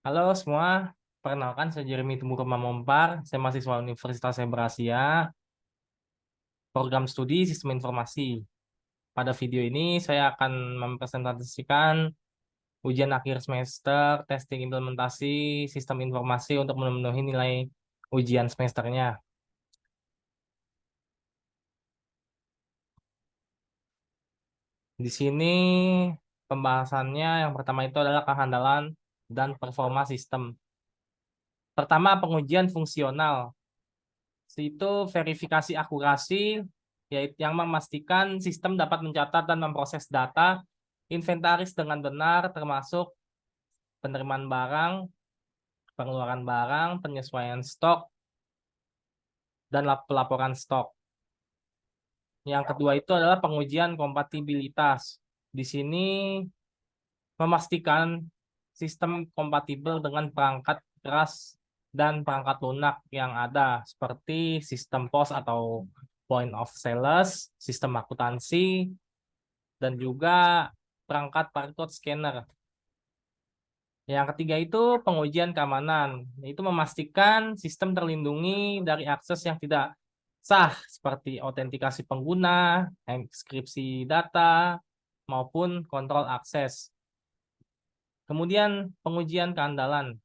Halo semua, perkenalkan saya Jeremy Tumbuh Mamompar, saya mahasiswa Universitas Cyber Asia, program studi Sistem Informasi. Pada video ini saya akan mempresentasikan ujian akhir semester, testing implementasi sistem informasi untuk memenuhi nilai ujian semesternya. Di sini pembahasannya yang pertama itu adalah kehandalan dan performa sistem. Pertama, pengujian fungsional. Itu verifikasi akurasi, yaitu yang memastikan sistem dapat mencatat dan memproses data inventaris dengan benar, termasuk penerimaan barang, pengeluaran barang, penyesuaian stok, dan pelaporan stok. Yang kedua itu adalah pengujian kompatibilitas. Di sini memastikan sistem kompatibel dengan perangkat keras dan perangkat lunak yang ada, seperti sistem POS atau point of sales, sistem akuntansi, dan juga perangkat barcode scanner. Yang ketiga itu pengujian keamanan, yaitu memastikan sistem terlindungi dari akses yang tidak sah seperti autentikasi pengguna, enkripsi data, maupun kontrol akses. Kemudian pengujian keandalan.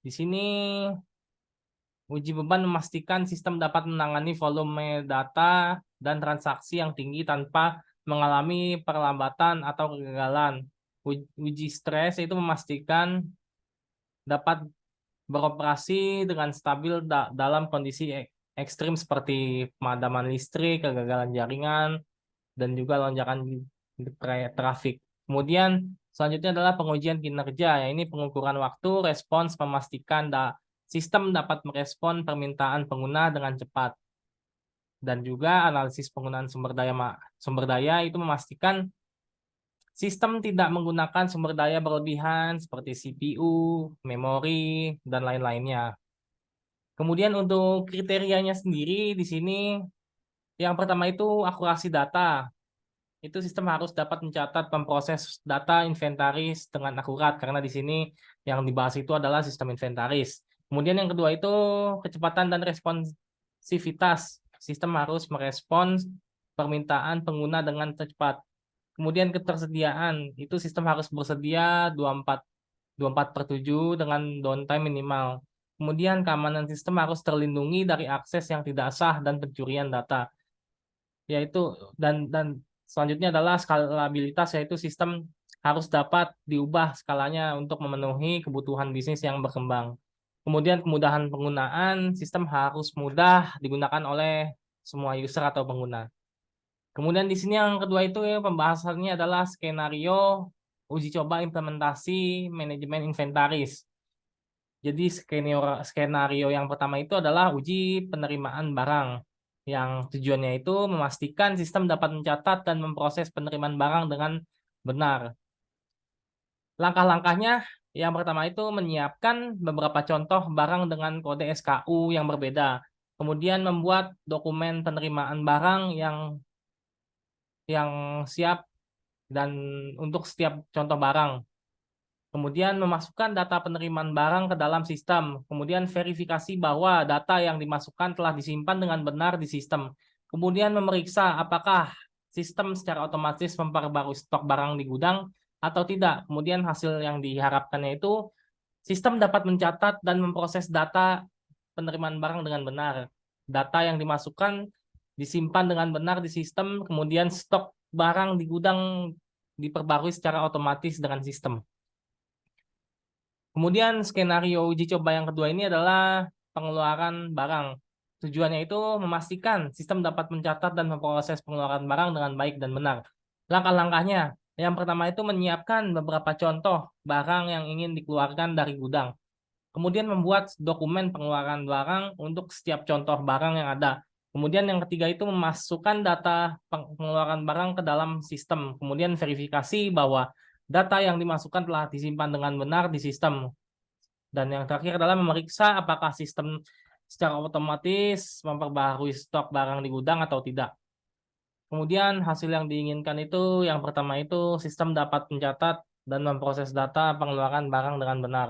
Di sini uji beban memastikan sistem dapat menangani volume data dan transaksi yang tinggi tanpa mengalami perlambatan atau kegagalan. Uji stres itu memastikan dapat beroperasi dengan stabil dalam kondisi ekstrim seperti pemadaman listrik, kegagalan jaringan, dan juga lonjakan trafik. Kemudian selanjutnya adalah pengujian kinerja, yaitu pengukuran waktu, respons, memastikan sistem dapat merespon permintaan pengguna dengan cepat. Dan juga analisis penggunaan sumber daya itu memastikan sistem tidak menggunakan sumber daya berlebihan seperti CPU, memori, dan lain-lainnya. Kemudian untuk kriterianya sendiri di sini yang pertama itu akurasi data. Itu sistem harus dapat mencatat memproses data inventaris dengan akurat karena di sini yang dibahas itu adalah sistem inventaris. Kemudian yang kedua itu kecepatan dan responsivitas. Sistem harus merespons permintaan pengguna dengan cepat. Kemudian ketersediaan, itu sistem harus bersedia 24/7 dengan downtime minimal. Kemudian keamanan sistem harus terlindungi dari akses yang tidak sah dan pencurian data. Yaitu dan selanjutnya adalah skalabilitas, yaitu sistem harus dapat diubah skalanya untuk memenuhi kebutuhan bisnis yang berkembang. Kemudian kemudahan penggunaan, sistem harus mudah digunakan oleh semua user atau pengguna. Kemudian di sini yang kedua itu ya, pembahasannya adalah skenario uji coba implementasi manajemen inventaris. Jadi skenario yang pertama itu adalah uji penerimaan barang, yang tujuannya itu memastikan sistem dapat mencatat dan memproses penerimaan barang dengan benar. Langkah-langkahnya yang pertama itu menyiapkan beberapa contoh barang dengan kode SKU yang berbeda. Kemudian membuat dokumen penerimaan barang yang siap dan untuk setiap contoh barang. Kemudian memasukkan data penerimaan barang ke dalam sistem. Kemudian verifikasi bahwa data yang dimasukkan telah disimpan dengan benar di sistem. Kemudian memeriksa apakah sistem secara otomatis memperbarui stok barang di gudang atau tidak. Kemudian hasil yang diharapkannya itu sistem dapat mencatat dan memproses data penerimaan barang dengan benar. Data yang dimasukkan disimpan dengan benar di sistem, kemudian stok barang di gudang diperbarui secara otomatis dengan sistem. Kemudian skenario uji coba yang kedua ini adalah pengeluaran barang. Tujuannya itu memastikan sistem dapat mencatat dan memproses pengeluaran barang dengan baik dan benar. Langkah-langkahnya, yang pertama itu menyiapkan beberapa contoh barang yang ingin dikeluarkan dari gudang. Kemudian membuat dokumen pengeluaran barang untuk setiap contoh barang yang ada. Kemudian yang ketiga itu memasukkan data pengeluaran barang ke dalam sistem. Kemudian verifikasi bahwa data yang dimasukkan telah disimpan dengan benar di sistem. Dan yang terakhir adalah memeriksa apakah sistem secara otomatis memperbaharui stok barang di gudang atau tidak. Kemudian hasil yang diinginkan itu yang pertama itu sistem dapat mencatat dan memproses data pengeluaran barang dengan benar.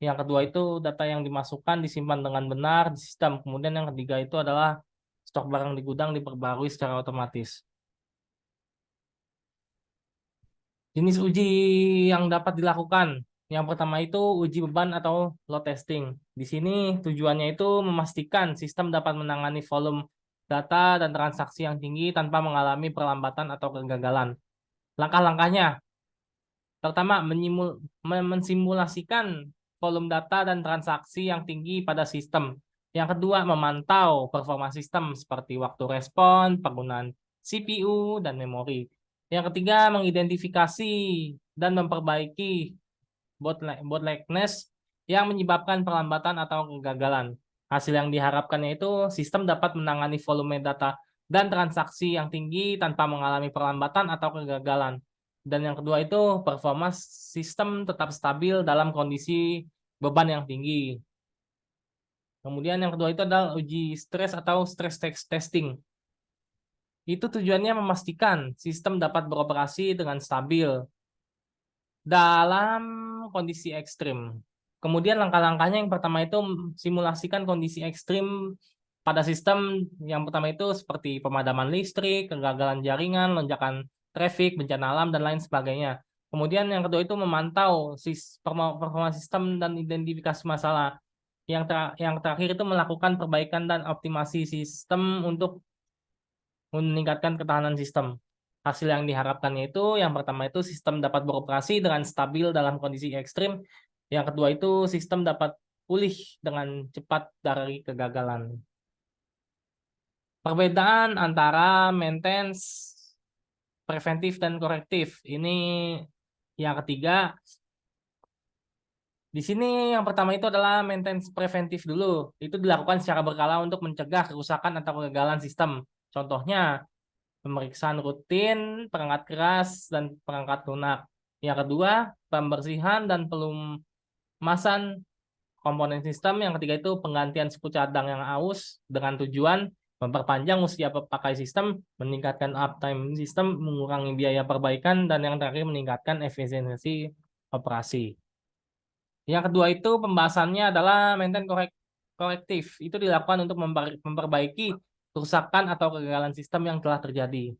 Yang kedua itu data yang dimasukkan disimpan dengan benar di sistem. Kemudian yang ketiga itu adalah stok barang di gudang diperbarui secara otomatis. Jenis uji yang dapat dilakukan. Yang pertama itu uji beban atau load testing. Di sini tujuannya itu memastikan sistem dapat menangani volume data dan transaksi yang tinggi tanpa mengalami perlambatan atau kegagalan. Langkah-langkahnya, pertama, mensimulasikan volume data dan transaksi yang tinggi pada sistem. Yang kedua, memantau performa sistem seperti waktu respon, penggunaan CPU, dan memori. Yang ketiga, mengidentifikasi dan memperbaiki bottlenecks yang menyebabkan perlambatan atau kegagalan. Hasil yang diharapkannya itu sistem dapat menangani volume data dan transaksi yang tinggi tanpa mengalami perlambatan atau kegagalan. Dan yang kedua itu performa sistem tetap stabil dalam kondisi beban yang tinggi. Kemudian yang kedua itu adalah uji stres atau stress testing. Itu tujuannya memastikan sistem dapat beroperasi dengan stabil dalam kondisi ekstrim. Kemudian langkah-langkahnya yang pertama itu simulasikan kondisi ekstrim pada sistem. Yang pertama itu seperti pemadaman listrik, kegagalan jaringan, lonjakan traffic, bencana alam, dan lain sebagainya. Kemudian yang kedua itu memantau performa sistem dan identifikasi masalah. Yang terakhir itu melakukan perbaikan dan optimasi sistem untuk meningkatkan ketahanan sistem. Hasil yang diharapkannya itu yang pertama itu sistem dapat beroperasi dengan stabil dalam kondisi ekstrim. Yang kedua itu sistem dapat pulih dengan cepat dari kegagalan. Perbedaan antara maintenance preventif dan korektif. Ini yang ketiga. Di sini yang pertama itu adalah maintenance preventif dulu. Itu dilakukan secara berkala untuk mencegah kerusakan atau kegagalan sistem. Contohnya, pemeriksaan rutin perangkat keras dan perangkat lunak. Yang kedua, pembersihan dan pelumasan komponen sistem. Yang ketiga itu penggantian suku cadang yang aus dengan tujuan memperpanjang usia pakai sistem, meningkatkan uptime sistem, mengurangi biaya perbaikan, dan yang terakhir meningkatkan efisiensi operasi. Yang kedua itu pembahasannya adalah maintenance korektif. Itu dilakukan untuk memperbaiki kerusakan atau kegagalan sistem yang telah terjadi.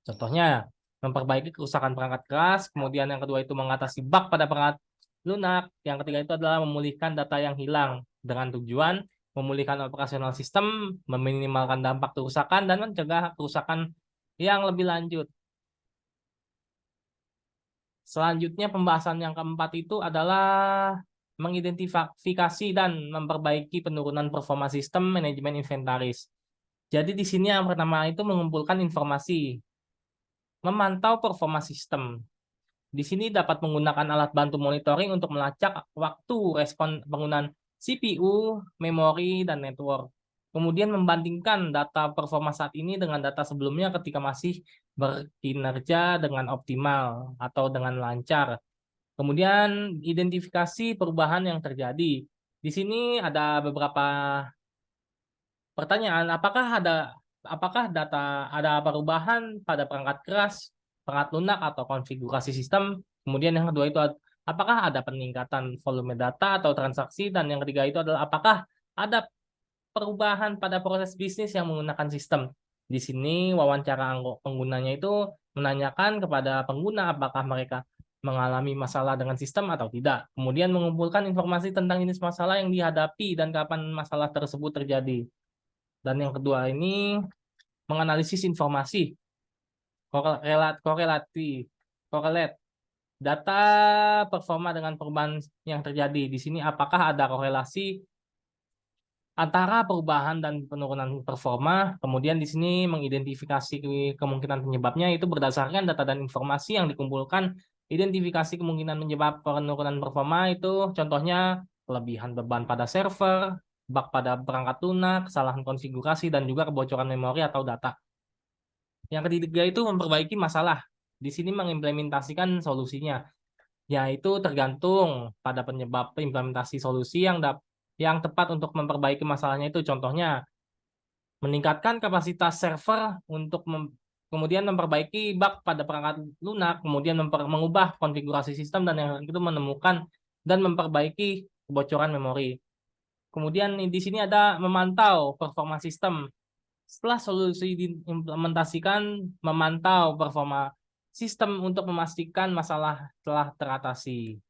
Contohnya, memperbaiki kerusakan perangkat keras, kemudian yang kedua itu mengatasi bug pada perangkat lunak, yang ketiga itu adalah memulihkan data yang hilang dengan tujuan memulihkan operasional sistem, meminimalkan dampak kerusakan, dan mencegah kerusakan yang lebih lanjut. Selanjutnya pembahasan yang keempat itu adalah mengidentifikasi dan memperbaiki penurunan performa sistem manajemen inventaris. Jadi di sini yang pertama itu mengumpulkan informasi, memantau performa sistem. Di sini dapat menggunakan alat bantu monitoring untuk melacak waktu respon penggunaan CPU, memori, dan network. Kemudian membandingkan data performa saat ini dengan data sebelumnya ketika masih berkinerja dengan optimal atau dengan lancar. Kemudian identifikasi perubahan yang terjadi. Di sini ada beberapa pertanyaan, apakah data ada perubahan pada perangkat keras, perangkat lunak atau konfigurasi sistem? Kemudian yang kedua itu apakah ada peningkatan volume data atau transaksi, dan yang ketiga itu adalah apakah ada perubahan pada proses bisnis yang menggunakan sistem. Di sini wawancara penggunanya itu menanyakan kepada pengguna apakah mereka mengalami masalah dengan sistem atau tidak. Kemudian mengumpulkan informasi tentang jenis masalah yang dihadapi dan kapan masalah tersebut terjadi. Dan yang kedua ini menganalisis informasi korelate data performa dengan perubahan yang terjadi. Di sini apakah ada korelasi antara perubahan dan penurunan performa. Kemudian di sini mengidentifikasi kemungkinan penyebabnya itu berdasarkan data dan informasi yang dikumpulkan. Identifikasi kemungkinan menyebab penurunan performa itu contohnya kelebihan beban pada server, bug pada perangkat lunak, kesalahan konfigurasi, dan juga kebocoran memori atau data. Yang ketiga itu memperbaiki masalah. Di sini mengimplementasikan solusinya, yaitu tergantung pada penyebab implementasi solusi yang tepat untuk memperbaiki masalahnya itu. Contohnya, meningkatkan kapasitas server untuk kemudian memperbaiki bug pada perangkat lunak, kemudian mengubah konfigurasi sistem, dan yang itu menemukan dan memperbaiki kebocoran memori. Kemudian di sini ada memantau performa sistem. Setelah solusi diimplementasikan, memantau performa sistem untuk memastikan masalah telah teratasi.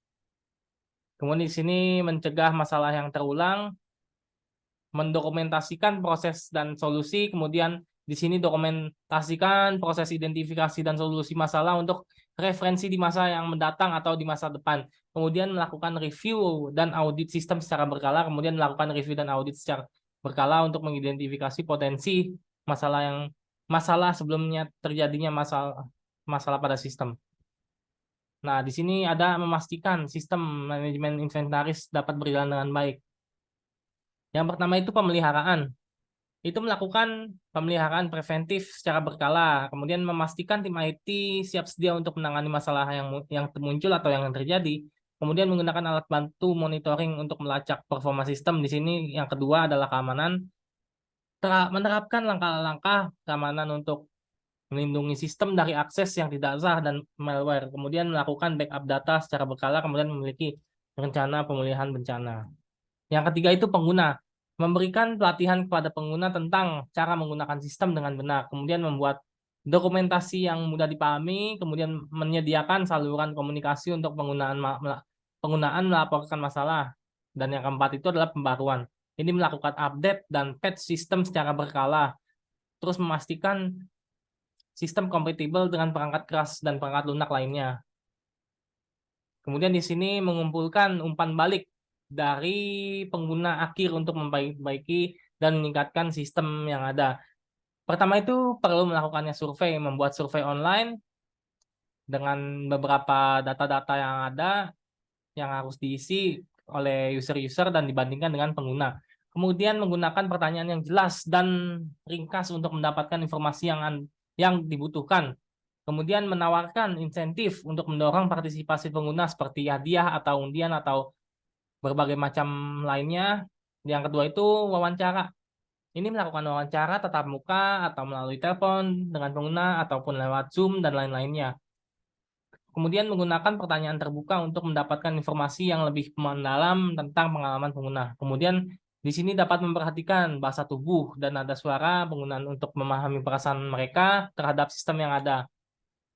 Kemudian di sini mencegah masalah yang terulang, mendokumentasikan proses dan solusi, kemudian di sini dokumentasikan proses identifikasi dan solusi masalah untuk referensi di masa yang mendatang atau di masa depan. Kemudian melakukan review dan audit sistem secara berkala, kemudian melakukan review dan audit secara berkala untuk mengidentifikasi potensi masalah sebelumnya terjadinya masalah pada sistem. Nah, di sini ada memastikan sistem manajemen inventaris dapat berjalan dengan baik. Yang pertama itu pemeliharaan. Itu melakukan pemeliharaan preventif secara berkala, kemudian memastikan tim IT siap sedia untuk menangani masalah yang muncul atau yang terjadi, kemudian menggunakan alat bantu monitoring untuk melacak performa sistem. Di sini yang kedua adalah keamanan, menerapkan langkah-langkah keamanan untuk melindungi sistem dari akses yang tidak sah dan malware, kemudian melakukan backup data secara berkala, kemudian memiliki rencana pemulihan bencana. Yang ketiga itu pengguna. Memberikan pelatihan kepada pengguna tentang cara menggunakan sistem dengan benar. Kemudian membuat dokumentasi yang mudah dipahami. Kemudian menyediakan saluran komunikasi untuk penggunaan melaporkan masalah. Dan yang keempat itu adalah pembaruan. Ini melakukan update dan patch sistem secara berkala. Terus memastikan sistem kompatibel dengan perangkat keras dan perangkat lunak lainnya. Kemudian di sini mengumpulkan umpan balik dari pengguna akhir untuk memperbaiki dan meningkatkan sistem yang ada. Pertama itu perlu melakukannya survei, membuat survei online dengan beberapa data-data yang ada yang harus diisi oleh user-user dan dibandingkan dengan pengguna. Kemudian menggunakan pertanyaan yang jelas dan ringkas untuk mendapatkan informasi yang dibutuhkan. Kemudian menawarkan insentif untuk mendorong partisipasi pengguna seperti hadiah atau undian atau berbagai macam lainnya. Yang kedua itu wawancara. Ini melakukan wawancara tatap muka atau melalui telepon dengan pengguna ataupun lewat Zoom dan lain-lainnya. Kemudian menggunakan pertanyaan terbuka untuk mendapatkan informasi yang lebih mendalam tentang pengalaman pengguna. Kemudian di sini dapat memperhatikan bahasa tubuh dan nada suara penggunaan untuk memahami perasaan mereka terhadap sistem yang ada.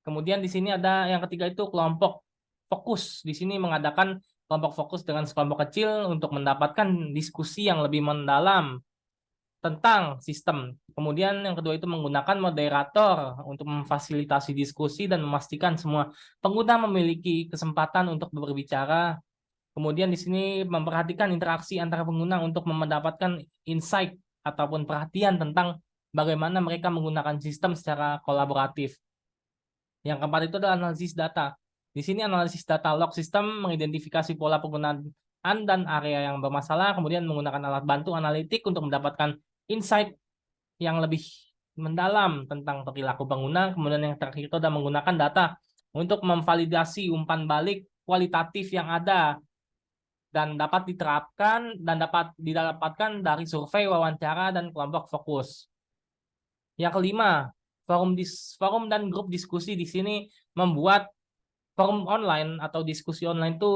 Kemudian di sini ada yang ketiga itu kelompok fokus. Di sini mengadakan kelompok fokus dengan sekelompok kecil untuk mendapatkan diskusi yang lebih mendalam tentang sistem. Kemudian yang kedua itu menggunakan moderator untuk memfasilitasi diskusi dan memastikan semua pengguna memiliki kesempatan untuk berbicara. Kemudian di sini memperhatikan interaksi antara pengguna untuk mendapatkan insight ataupun perhatian tentang bagaimana mereka menggunakan sistem secara kolaboratif. Yang keempat itu adalah analisis data. Di sini analisis data log sistem mengidentifikasi pola penggunaan dan area yang bermasalah, kemudian menggunakan alat bantu analitik untuk mendapatkan insight yang lebih mendalam tentang perilaku pengguna. Kemudian yang terakhir itu adalah menggunakan data untuk memvalidasi umpan balik kualitatif yang ada dan dapat diterapkan dan dapat didapatkan dari survei, wawancara, dan kelompok fokus. Yang kelima, forum dan grup diskusi. Di sini membuat forum online atau diskusi online itu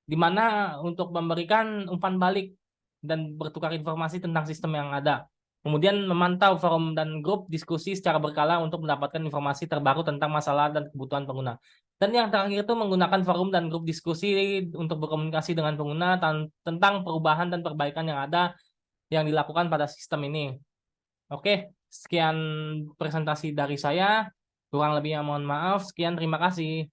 di mana untuk memberikan umpan balik dan bertukar informasi tentang sistem yang ada. Kemudian memantau forum dan grup diskusi secara berkala untuk mendapatkan informasi terbaru tentang masalah dan kebutuhan pengguna. Dan yang terakhir itu menggunakan forum dan grup diskusi untuk berkomunikasi dengan pengguna tentang perubahan dan perbaikan yang ada yang dilakukan pada sistem ini. Oke, sekian presentasi dari saya. Kurang lebihnya mohon maaf. Sekian, terima kasih.